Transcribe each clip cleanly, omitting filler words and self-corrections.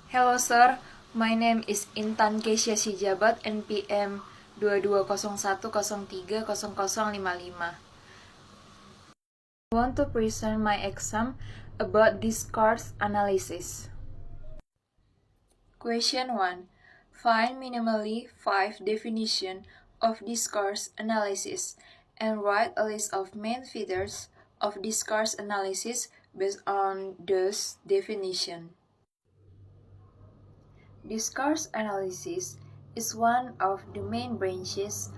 Hello sir, my name is Intan Sijabat NPM 2201030055. I want to present my exam about discourse analysis. Question 1. Find minimally 5 definitions of discourse analysis and write a list of main features of discourse analysis based on those definitions. Discourse analysis is one of the main branches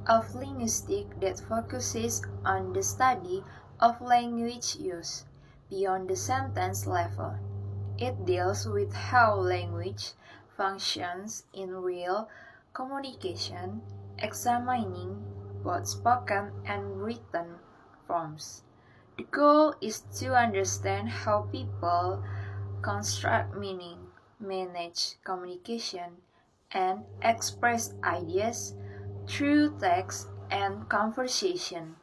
of linguistics that focuses on the study of language use beyond the sentence level. It deals with how language functions in real communication, examining both spoken and written forms. The goal is to understand how people construct meaning, manage communication, and express ideas through text and conversation.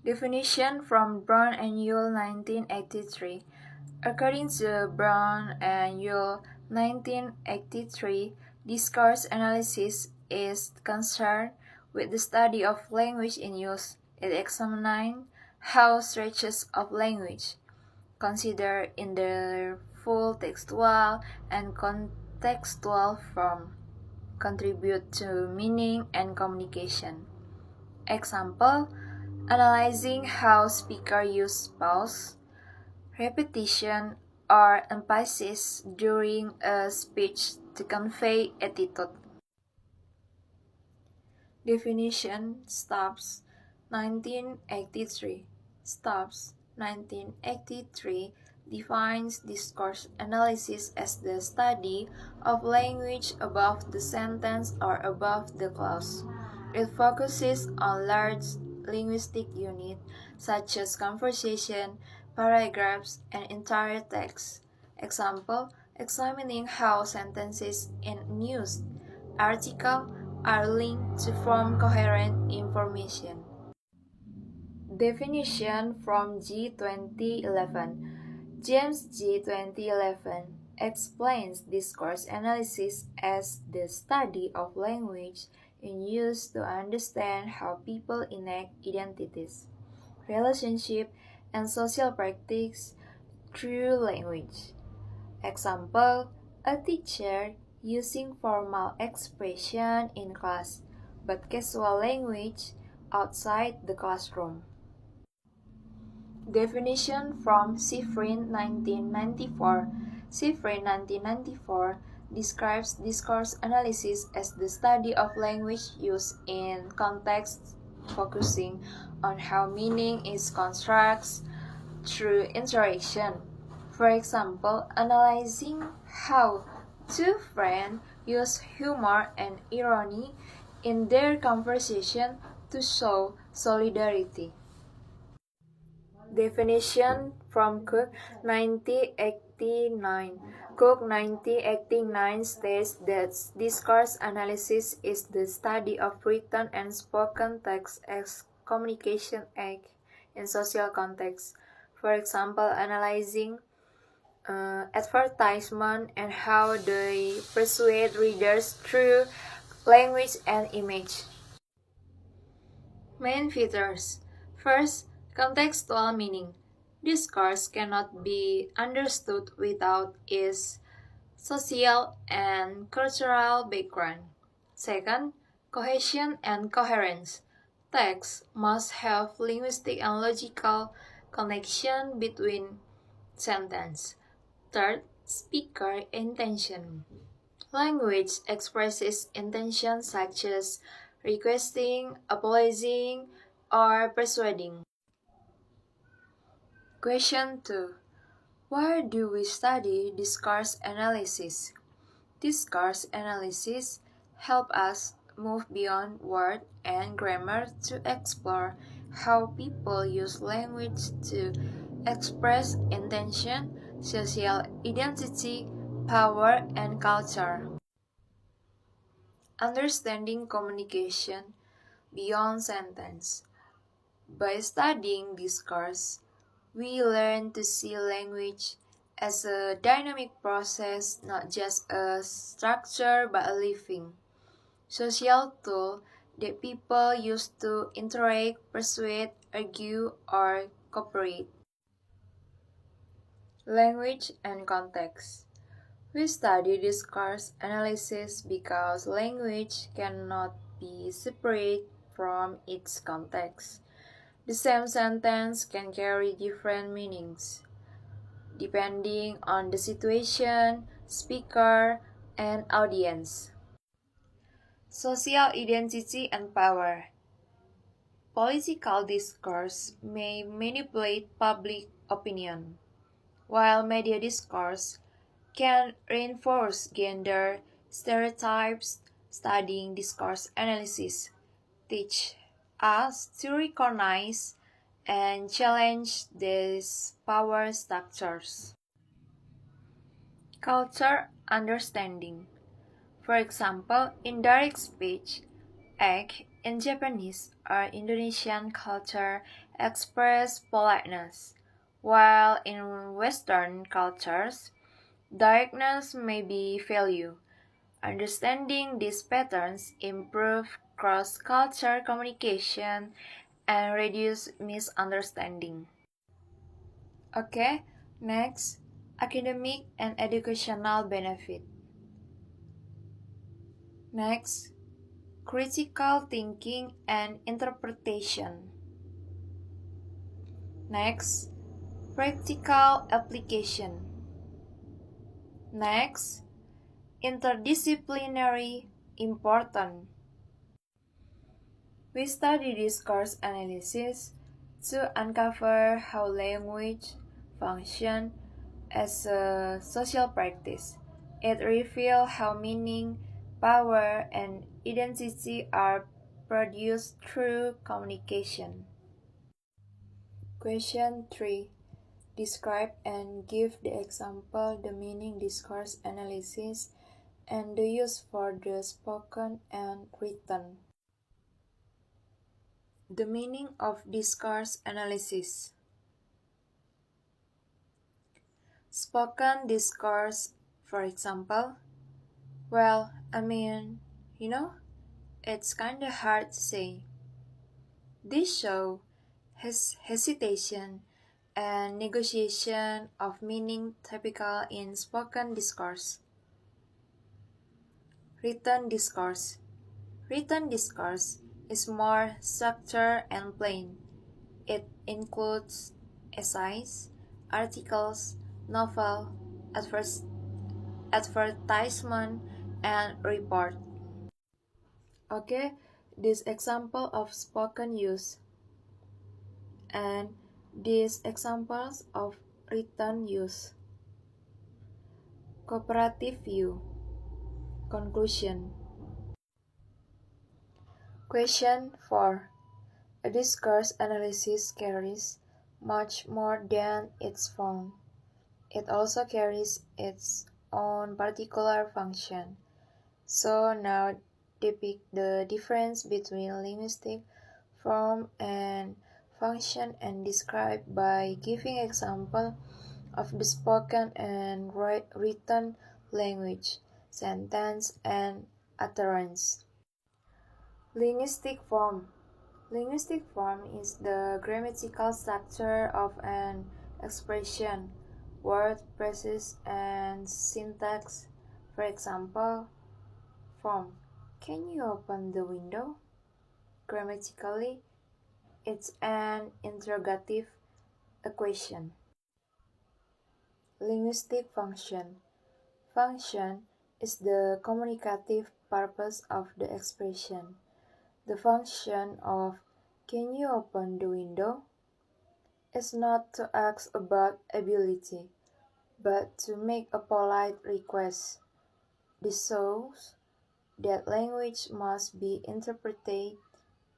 Definition from Brown and Yule 1983. According to Brown and Yule 1983, discourse analysis is concerned with the study of language in use. It examines how stretches of language, considered in their full textual and contextual form, contribute to meaning and communication. Example, analyzing how speakers use pause, repetition, or emphasis during a speech to convey attitude. Definition Stubbs 1983. Stubbs 1983 defines discourse analysis as the study of language above the sentence or above the clause. It focuses on large linguistic units such as conversation, paragraphs, and entire text. Example, examining how sentences in news articles are linked to form coherent information. Definition from G 2011. James G 2011 explains discourse analysis as the study of language in use to understand how people enact identities, relationships, and social practices through language. Example, a teacher using formal expression in class, but casual language outside the classroom. Definition from Schifrin 1994. Schifrin 1994 describes discourse analysis as the study of language use in context, focusing on how meaning is constructed through interaction. For example, analyzing how two friends use humor and irony in their conversation to show solidarity. Definition from Cook 1989. Cook 1989 states that discourse analysis is the study of written and spoken text as communication act in social context. For example, analyzing advertisement and how they persuade readers through language and image. Main features. First, contextual meaning. Discourse cannot be understood without its social and cultural background. Second, cohesion and coherence. Text must have linguistic and logical connection between sentences. Third, speaker intention. Language expresses intention such as requesting, apologizing, or persuading. Question 2. Why do we study discourse analysis? Discourse analysis helps us move beyond word and grammar to explore how people use language to express intention, social identity, power, and culture. Understanding communication beyond sentence. By studying discourse, we learn to see language as a dynamic process, not just a structure but a living social tool that people use to interact, persuade, argue, or cooperate. Language and context. We study discourse analysis because language cannot be separate from its context. The same sentence can carry different meanings depending on the situation, speaker, and audience. Social identity and power. Political discourse may manipulate public opinion, while media discourse can reinforce gender stereotypes. Studying discourse analysis teach us to recognize and challenge these power structures. Culture understanding. For example, indirect speech, ek in Japanese or Indonesian culture express politeness, while in Western cultures, directness may be value. Understanding these patterns improve cross-culture communication and reduce misunderstanding. Okay, next, academic and educational benefit. Next, critical thinking and interpretation. Next, practical application. Next, interdisciplinary important. We study discourse analysis to uncover how language functions as a social practice. It reveals how meaning, power, and identity are produced through communication. Question 3. Describe and give the example the meaning discourse analysis and the use for the spoken and written. The meaning of discourse analysis. Spoken discourse, for example. Well, it's kinda hard to say. This show has hesitation and negotiation of meaning typical in spoken discourse. Written discourse. Written discourse is more structured and plain. It includes essays, articles, novel, advertisement, and report. Okay, this example of spoken use and these examples of written use. Cooperative view. Conclusion. Question 4. A discourse analysis carries much more than its form. It also carries its own particular function. So now depict the difference between linguistic form and function and describe by giving example of the spoken and written language, sentence, and utterance. Linguistic form. Linguistic form is the grammatical structure of an expression, word, phrases, and syntax. For example, form. Can you open the window? Grammatically, it's an interrogative, a question. Linguistic function. Function is the communicative purpose of the expression. The function of "Can you open the window?" is not to ask about ability, but to make a polite request. This shows that language must be interpreted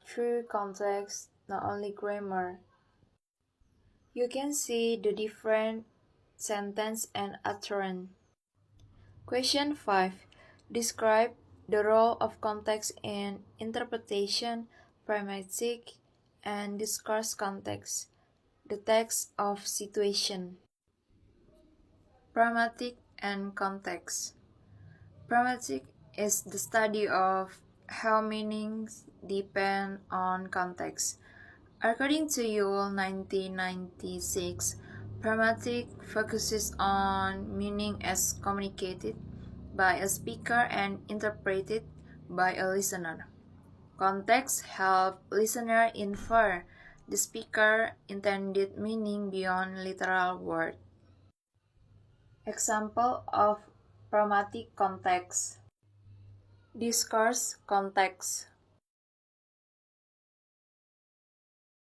through context, not only grammar. You can see the different sentence and utterance. Question 5. Describe the role of context in interpretation, pragmatic, and discourse context. The text of situation. Pragmatic and context. Pragmatic is the study of how meanings depend on context. According to Yule 1996, pragmatic focuses on meaning as communicated by a speaker and interpreted by a listener. Context helps listener infer the speaker intended meaning beyond literal word. Example of pragmatic context. Discourse context.